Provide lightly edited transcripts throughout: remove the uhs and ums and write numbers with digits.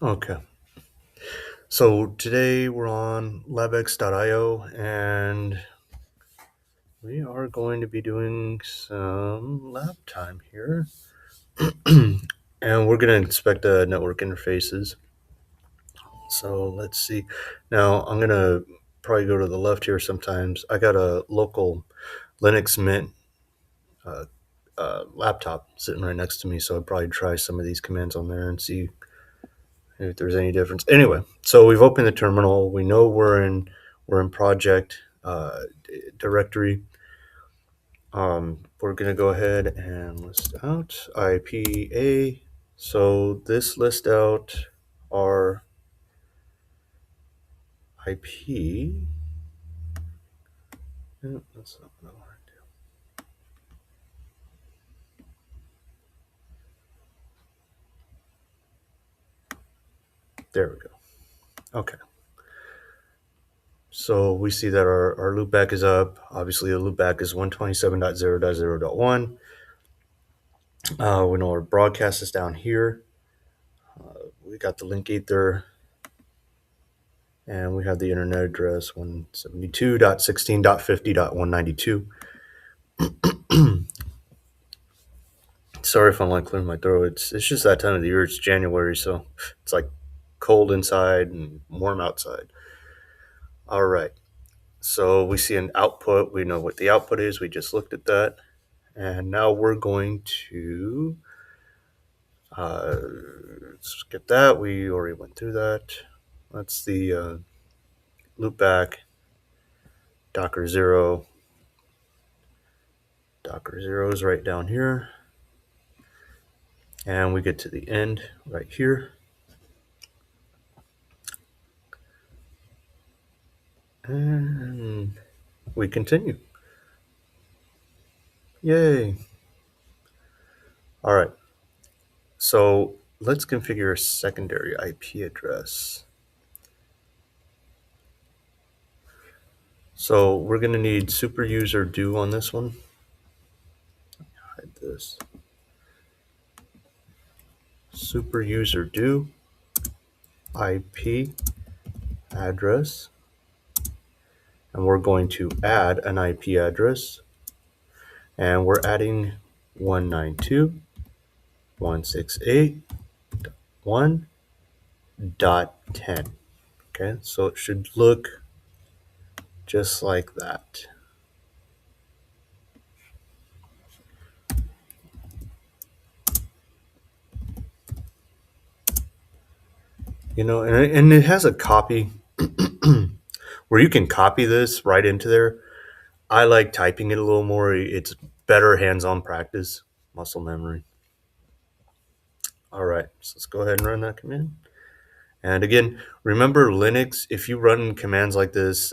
Okay. So today we're on labx.io and we are going to be doing some lab time here. And we're going to inspect the network interfaces. So let's see. Now I'm going to probably go to the left here sometimes. I got a local Linux Mint uh, laptop sitting right next to me. So I'd probably try some of these commands on there and see if there's any difference. Anyway, so we've opened the terminal. We know we're in project directory. We're gonna go ahead and list out IPA. So this list out our IP. That's not what I want to do. There we go. Okay. So we see that our loopback is up. Obviously, the loopback is 127.0.0.1. We know our broadcast is down here. We got the link ether, and we have the internet address 172.16.50.192. Sorry if I'm like clearing my throat. It's just that time of the year. It's January, so it's like cold inside and warm outside. All right. So we see an output. We know what the output is. We just looked at that. And now we're going to uh, skip that. We already went through that. That's the loop back, Docker 0. Docker 0 is right down here. And we get to the end right here. And we continue. Yay. All right. So let's configure a secondary IP address. So we're going to need super user do on this one. Hide this. Super user do IP address. And we're going to add an IP address. And we're adding 192.168.1.10. Okay, so it should look just like that. And it has a copy where you can copy this right into there. I like typing it a little more. It's better hands-on practice, muscle memory. All right, so let's go ahead and run that command. And again, remember Linux, if you run commands like this,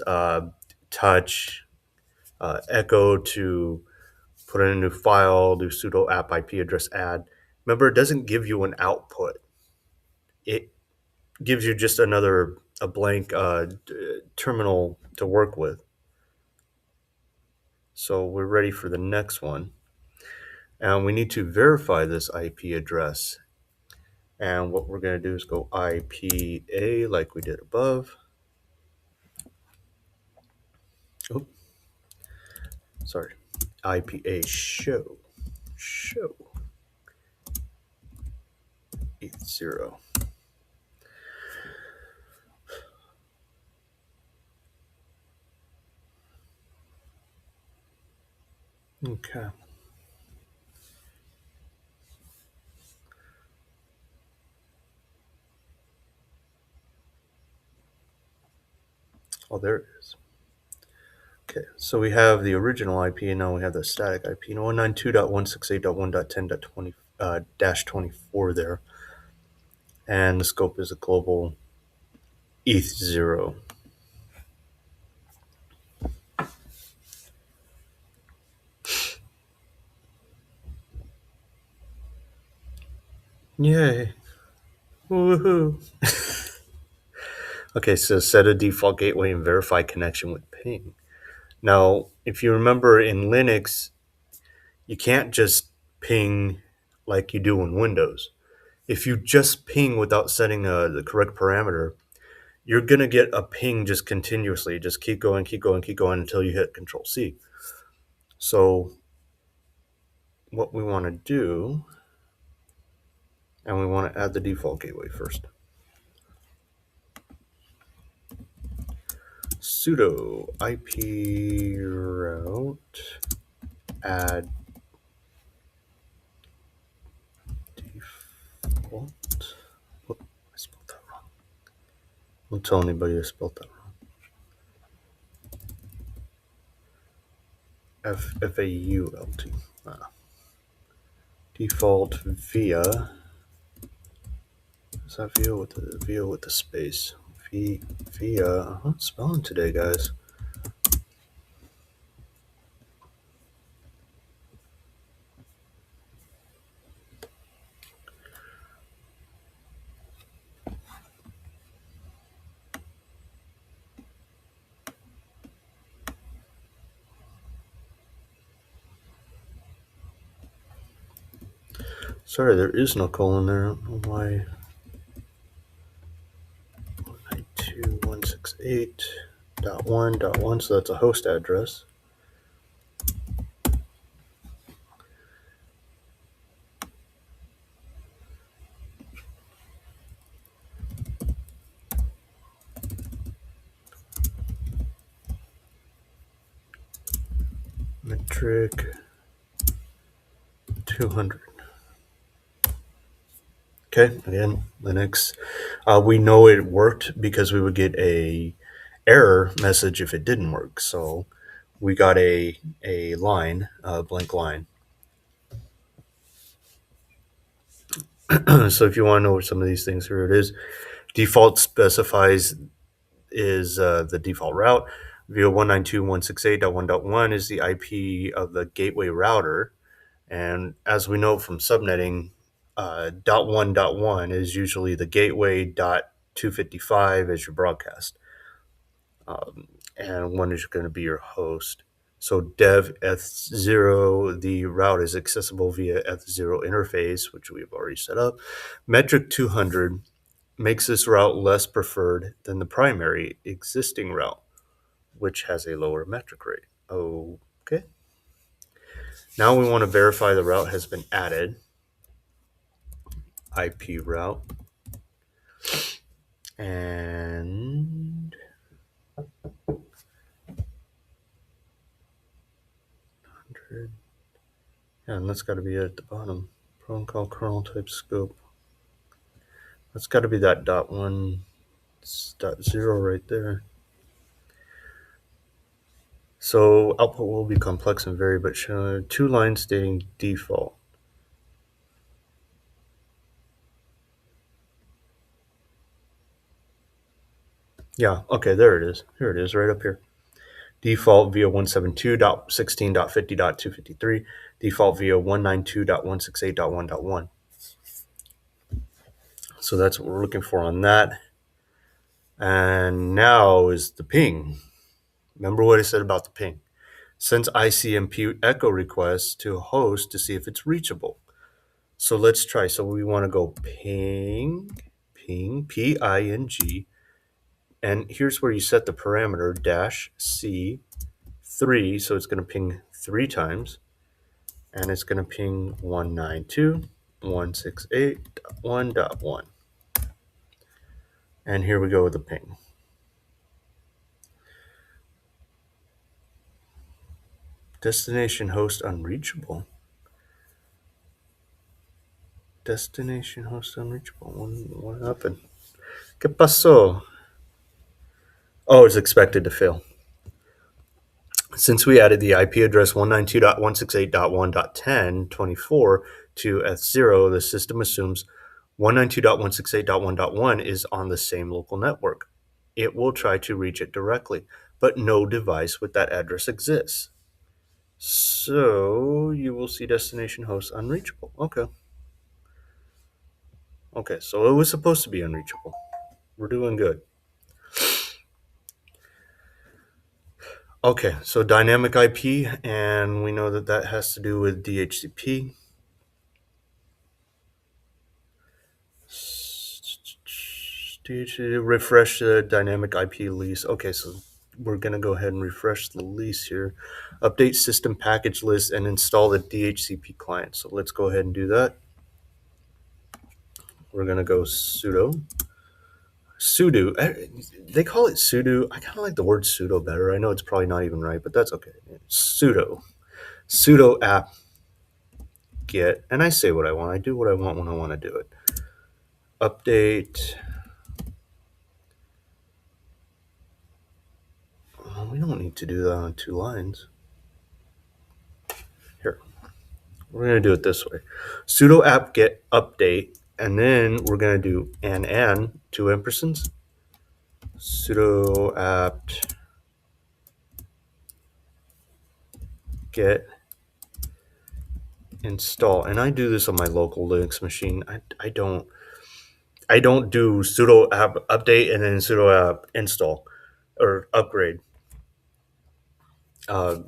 touch, echo to put in a new file, do sudo app IP address add. Remember, it doesn't give you an output. It gives you just a blank terminal to work with. So we're ready for the next one. And we need to verify this IP address. And what we're going to do is go IPA like we did above. Oh, sorry. IPA show 80. Okay. Oh, there it is. Okay, so we have the original IP, and now we have the static IP. 192.168.1.10.20-24 there. And the scope is a global ETH0. Yay. Woohoo. Okay, so set a default gateway and verify connection with ping. Now, if you remember in Linux, you can't just ping like you do in Windows. If you just ping without setting the correct parameter, you're going to get a ping just continuously. Just keep going, keep going, keep going until you hit Control C. So what we want to do, and we want to add the default gateway first. Sudo IP route add default. Oh, I spelled that wrong. Don't tell anybody I spelled that wrong. FAULT. Default via. Is that via with the space? Via. I'm not spelling today, guys. Sorry, there is no colon there. I don't know why. 192.168.1.1, so that's a host address. Metric 200. Okay, again, Linux. We know it worked because we would get a error message if it didn't work. So we got a line, a blank line. So if you want to know what some of these things, here it is. Default specifies is the default route. Via 192.168.1.1 is the IP of the gateway router. And as we know from subnetting, .1.1 is usually the gateway, .255 is your broadcast. And 1 is going to be your host. So dev F0, the route is accessible via F0 interface, which we've already set up. Metric 200 makes this route less preferred than the primary existing route, which has a lower metric rate. Okay. Now we want to verify the route has been added. IP route. And yeah, and that's got to be at the bottom. Protocol kernel type scope. That's got to be that .1.0 right there. So output will be complex and vary, but show 2 lines stating default. Yeah, okay, there it is. Here it is, right up here. Default via 172.16.50.253. Default via 192.168.1.1. So that's what we're looking for on that. And now is the ping. Remember what I said about the ping. Sends ICMP echo requests to a host to see if it's reachable. So let's try. So we want to go ping, P-I-N-G. And here's where you set the parameter -C3. So it's going to ping 3 times. And it's going to ping 192.168.1.1. And here we go with the ping. Destination host unreachable. Destination host unreachable. What happened? ¿Qué pasó? Oh, it's expected to fail. Since we added the IP address 192.168.1.10.24 to F0, the system assumes 192.168.1.1 is on the same local network. It will try to reach it directly, but no device with that address exists. So you will see destination host unreachable. Okay. Okay, so it was supposed to be unreachable. We're doing good. Okay, so dynamic IP, and we know that that has to do with DHCP. refresh the dynamic IP lease. Okay, so we're going to go ahead and refresh the lease here. Update system package list and install the DHCP client. So let's go ahead and do that. We're going to go sudo. They call it sudo. I kind of like the word sudo better. I know it's probably not even right, but that's okay. Sudo app get, and I say what I want. I do what I want when I want to do it. Update. We don't need to do that on 2 lines. Here, we're going to do it this way. Sudo app get update, and then we're going to do and 2 ampersands. Sudo apt get install, and I do this on my local Linux machine. I don't do sudo app update and then sudo app install or upgrade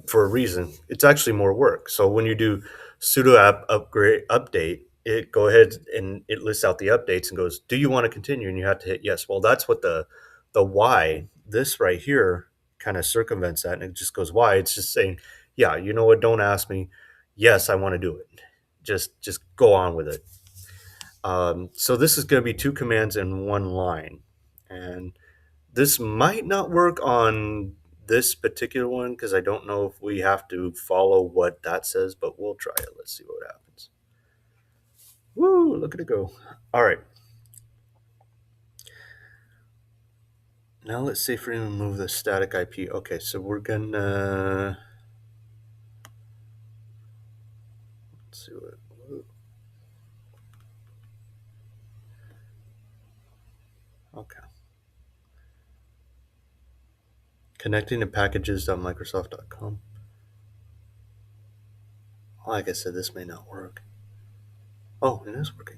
for a reason. It's actually more work. So when you do sudo app upgrade update, it go ahead and it lists out the updates and goes, do you want to continue? And you have to hit yes. Well, that's what the why, this right here, kind of circumvents that, and it just goes why. It's just saying, yeah, you know what, don't ask me. Yes, I want to do it. Just go on with it. So this is going to be 2 commands in 1 line, and this might not work on this particular one because I don't know if we have to follow what that says, but we'll try it. Let's see what happens. Woo, look at it go. All right. Now let's see if we can remove the static IP. Okay, so we're gonna, let's see what, okay. Connecting to packages.microsoft.com. Like I said, this may not work. Oh, it is working.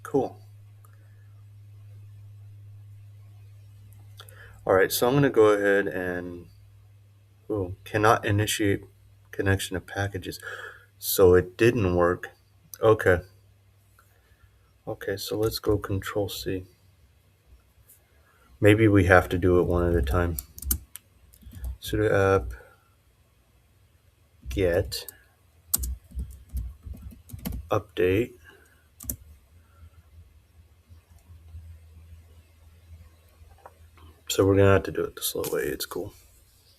Cool. All right, so I'm going to go ahead and, cannot initiate connection to packages. So it didn't work. Okay. Okay, so let's go Control C. Maybe we have to do it one at a time. Sudo app get update. So we're going to have to do it the slow way. It's cool.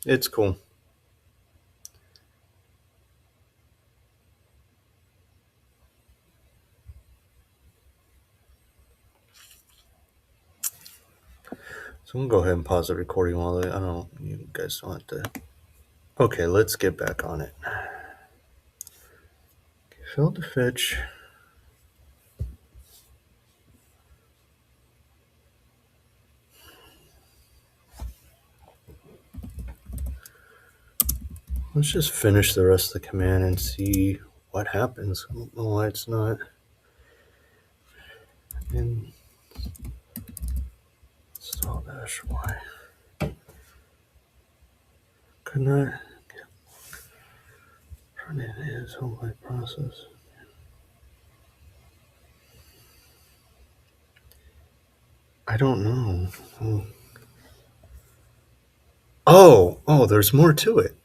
It's cool. So I'm going to go ahead and pause the recording while I don't know, you guys don't have to. Okay, let's get back on it. Failed to fetch. Let's just finish the rest of the command and see what happens. I don't know why it's not. Install dash y. Could not run it as home by process. I don't know. Oh, there's more to it.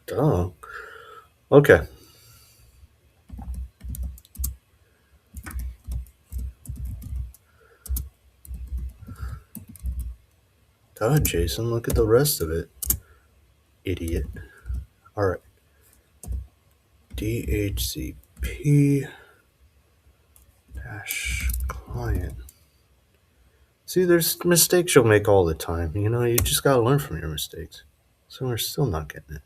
Duh. Okay. Duh, Jason, look at the rest of it. Idiot. Alright. DHCP dash client. See, there's mistakes you'll make all the time. You know, you just gotta learn from your mistakes. So we're still not getting it.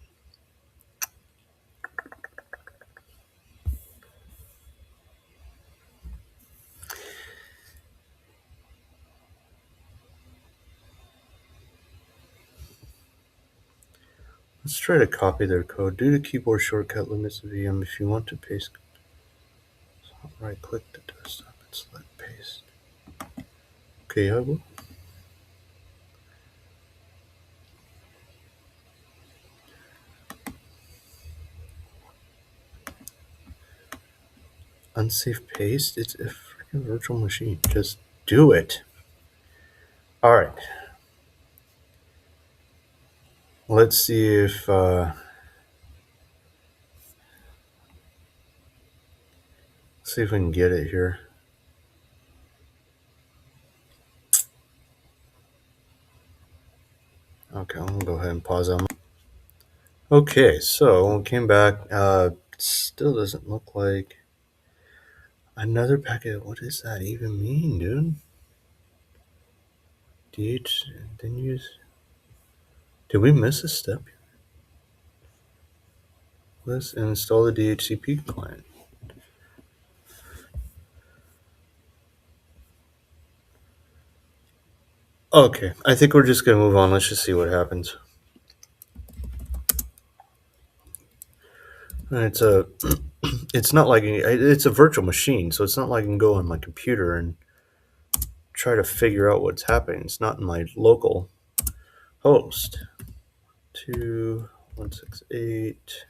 Let's try to copy their code. Due to keyboard shortcut limits of VM, if you want to paste, so right click the desktop and select paste. Okay, I will. Unsafe paste? It's a freaking virtual machine. Just do it. All right. Let's see if we can get it here. Okay, I'm gonna go ahead and pause on. Okay, so we came back. Still doesn't look like another packet. What does that even mean, dude? DH then use. Did we miss a step? Let's install the DHCP client. Okay, I think we're just gonna move on. Let's just see what happens. It's a, it's not like it's a virtual machine, so it's not like I can go on my computer and try to figure out what's happening. It's not in my local host. 2168.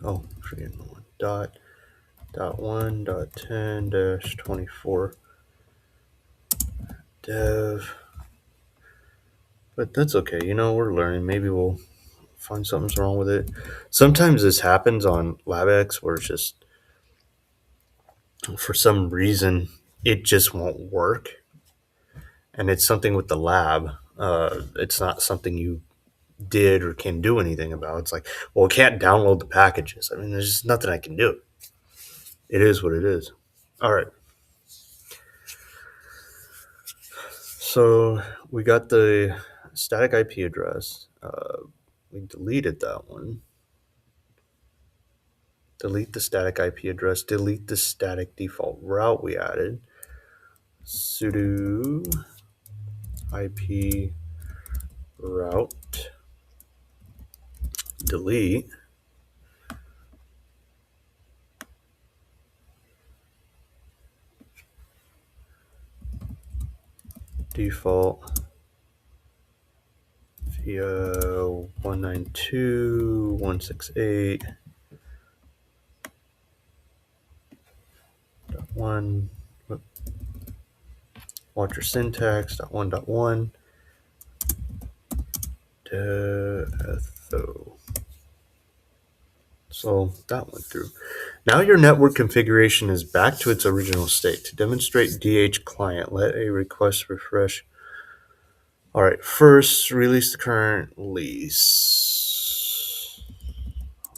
Oh, forgetting the one. Dot 1.10 dash 24 dev. But that's okay. We're learning. Maybe we'll find something's wrong with it. Sometimes this happens on LabX where it's just, for some reason, it just won't work. And it's something with the lab. It's not something you did or can do anything about. It's like, well, I can't download the packages. I mean, there's just nothing I can do. It is what it is. All right. So we got the static IP address. We deleted that one. Delete the static IP address. Delete the static default route we added. Sudo IP route. Delete. Default via 192.168.1. Watch your syntax. .1.1. Detho. So that went through. Now your network configuration is back to its original state. To demonstrate DH client, let a request refresh. All right, first release the current lease.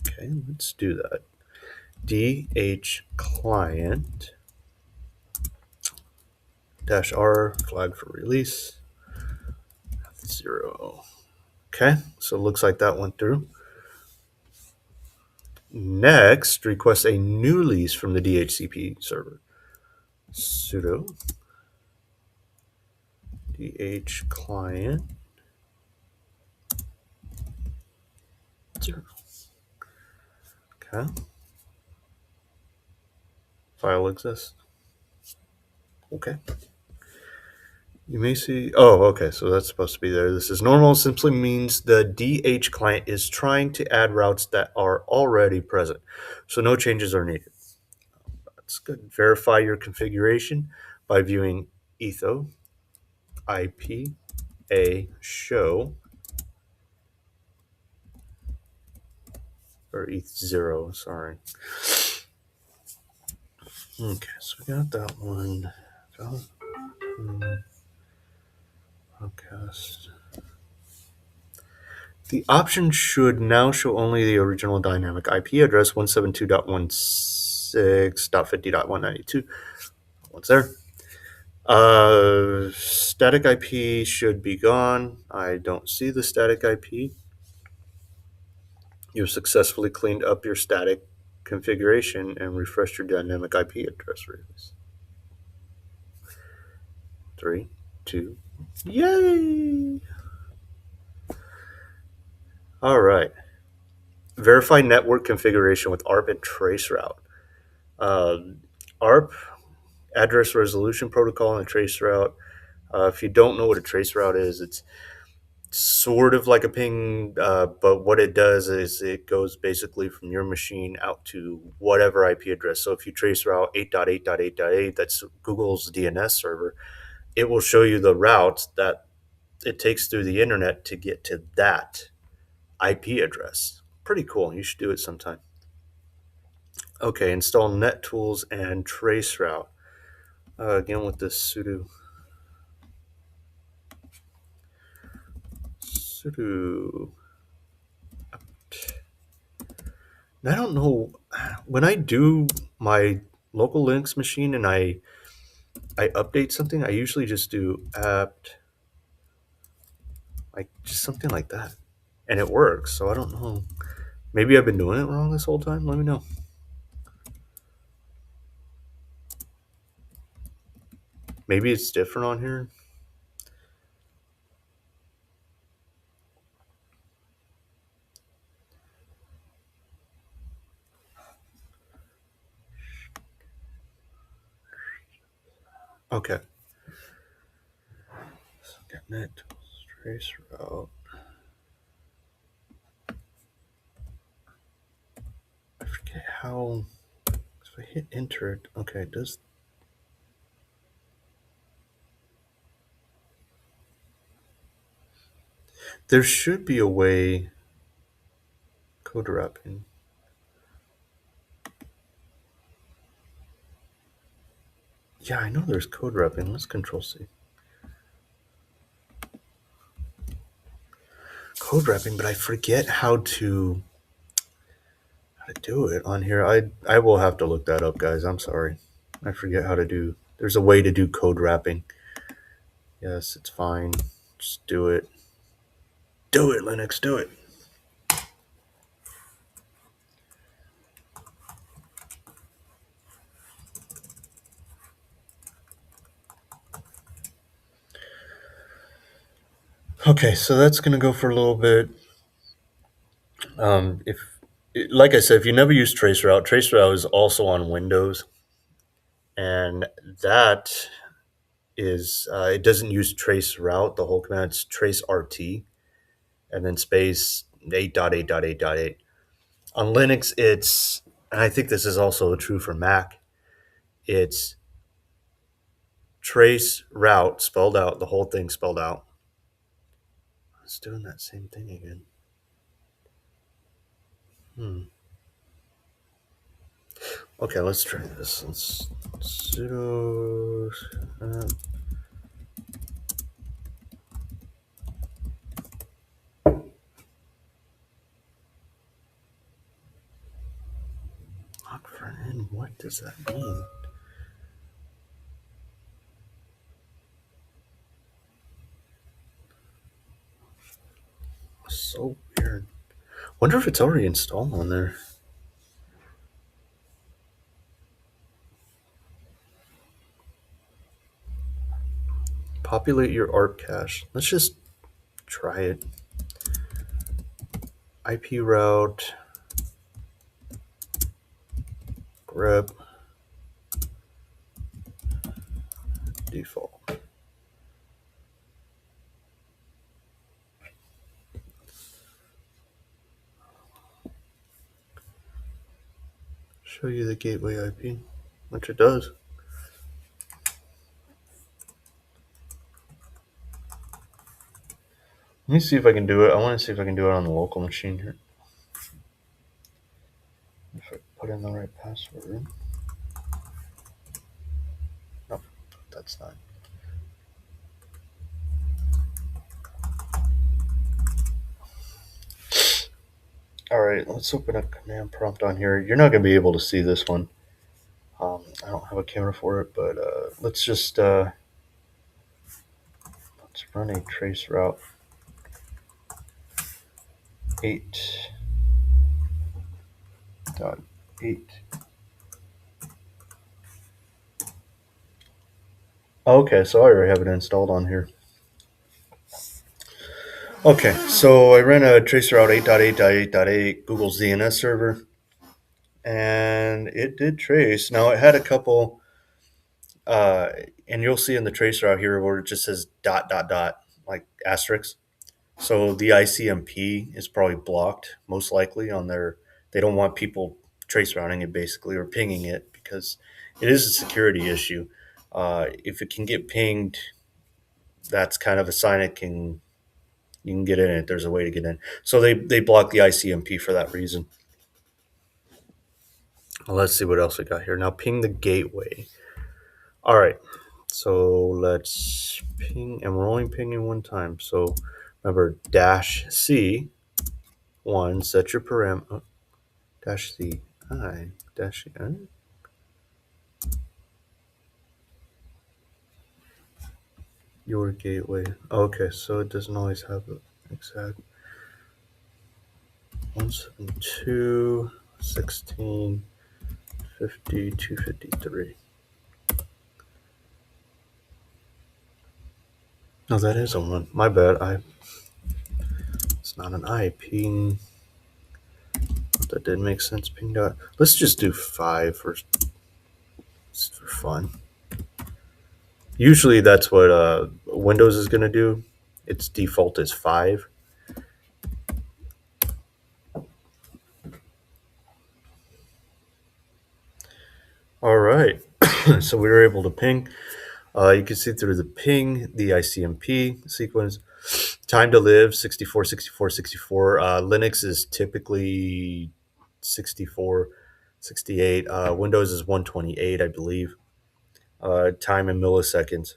Okay, let's do that. DH client -R flag for release 0. Okay, so it looks like that went through. Next, request a new lease from the DHCP server. Sudo DH client 0. Okay. File exists. Okay. You may see. Oh, okay. So that's supposed to be there. This is normal. Simply means the DH client is trying to add routes that are already present. So no changes are needed. That's good. Verify your configuration by viewing etho IP a show or eth0. Sorry. Okay, so we got that one. Podcast. The option should now show only the original dynamic IP address 172.16.50.192. What's there? Static IP should be gone. I don't see the static IP. You've successfully cleaned up your static configuration and refreshed your dynamic IP address release. 3, 2, yay! All right. Verify network configuration with ARP and traceroute. ARP, address resolution protocol, and traceroute If you don't know what a trace route is, it's sort of like a ping, but what it does is it goes basically from your machine out to whatever IP address. So if you trace route 8.8.8.8, that's Google's DNS server, it will show you the routes that it takes through the internet to get to that IP address. Pretty cool. You should do it sometime. Okay, install NetTools and traceroute. Again with this sudo. I don't know when I do my local Linux machine and I update something. I usually just do apt, like just something like that, and it works. So I don't know. Maybe I've been doing it wrong this whole time. Let me know. Maybe it's different on here. Okay. So get NetTools traceroute. I forget how. If I hit enter, okay, does there should be a way code wrapping. Yeah, I know there's code wrapping. Let's control C. Code wrapping, but I forget how to do it on here. I will have to look that up, guys. I'm sorry. I forget how to do. There's a way to do code wrapping. Yes, it's fine. Just do it. Do it, Linux. Do it. Okay, so that's gonna go for a little bit. If, like I said, if you never use traceroute, traceroute is also on Windows, and that is it doesn't use traceroute. The whole command it's traceRT, and then space 8.8.8.8. On Linux, it's, and I think this is also true for Mac, it's trace route spelled out, the whole thing spelled out. It's doing that same thing again. Okay, let's try this. Let's sudo. Lock front end. What does that mean? So weird. Wonder if it's already installed on there. Populate your ARP cache. Let's just try it. IP route grep default. Show you the gateway IP, which it does. Let me see if I can do it. I want to see if I can do it on the local machine here. If I put in the right password. No, that's not. All right, let's open a command prompt on here. You're not going to be able to see this one. I don't have a camera for it, but let's just let's run a trace route 8.8. Okay, so I already have it installed on here. Okay, so I ran a trace route 8.8.8.8 Google's DNS server, and it did trace. Now it had a couple uh, and you'll see in the tracer out here where it just says dot dot dot, like asterisk. So the ICMP is probably blocked, most likely on their. They don't want people trace routing it basically or pinging it because it is a security issue. If it can get pinged, that's kind of a sign it can you can get in it. There's a way to get in. So they block the ICMP for that reason. Well, let's see what else we got here. Now ping the gateway. All right. So let's ping, and we're only pinging one time. So remember, dash C one, set your param. Oh, dash C I dash C I. Your gateway. Okay, so it doesn't always have the exact 172 16 50 253. No, that is a one. My bad. It's not an I. Ping. That didn't make sense. Ping dot. Let's just do 5 for fun. Usually that's what Windows is going to do. Its default is 5. All right. So we were able to ping. You can see through the ping, the ICMP sequence. Time to live 64, 64, 64. Linux is typically 64, 68. Windows is 128, I believe. Time in milliseconds.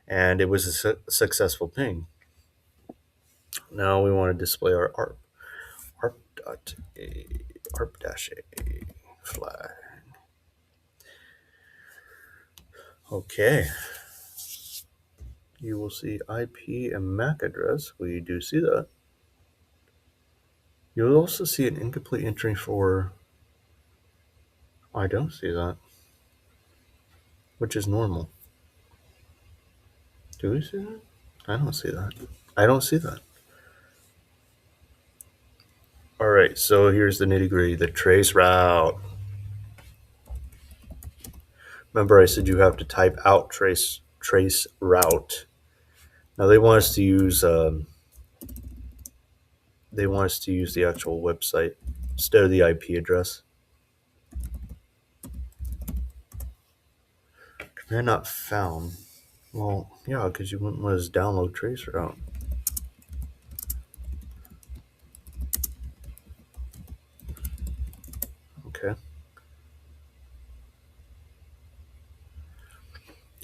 And it was a successful ping. Now we want to display our ARP. ARP.a, ARP-A flag. Okay. You will see IP and MAC address. We do see that. You'll also see an incomplete entry for. I don't see that, which is normal. Do we see that? I don't see that. I don't see that. All right, so here's the nitty gritty, the trace route. Remember I said you have to type out trace route. Now they want us to use the actual website instead of the IP address. Command not found. Well, yeah, because you wouldn't let us download trace route. Okay.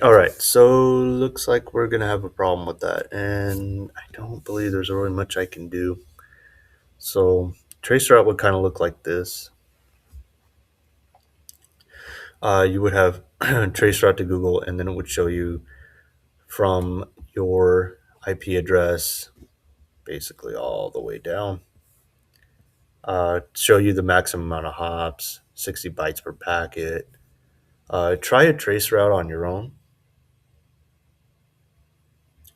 All right, so looks like we're gonna have a problem with that, and I don't believe there's really much I can do. So traceroute would kind of look like this. You would have traceroute to Google, and then it would show you from your IP address, basically all the way down. Show you the maximum amount of hops, 60 bytes per packet. Try a traceroute on your own.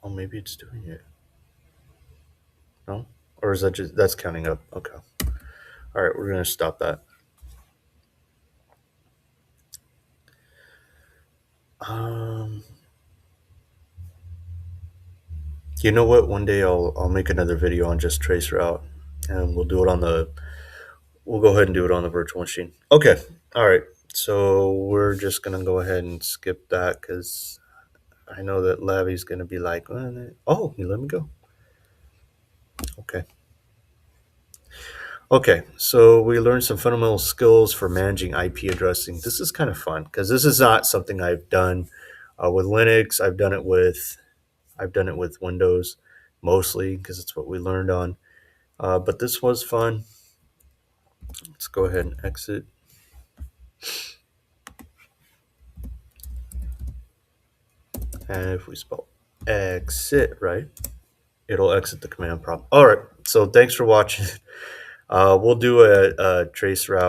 Oh, maybe it's doing it. No? Or is that just, that's counting up? Okay. All right, we're going to stop that. You know what? One day I'll make another video on just traceroute, and we'll do it on the. We'll go ahead and do it on the virtual machine. Okay. All right. So we're just gonna go ahead and skip that because I know that Lavi's gonna be like, "Oh, you let me go." Okay. Okay, so we learned some fundamental skills for managing IP addressing. This is kind of fun because this is not something I've done with Linux. I've done it with Windows mostly because it's what we learned on. But this was fun. Let's go ahead and exit. And if we spell exit right, it'll exit the command prompt. All right, so thanks for watching. We'll do a trace route.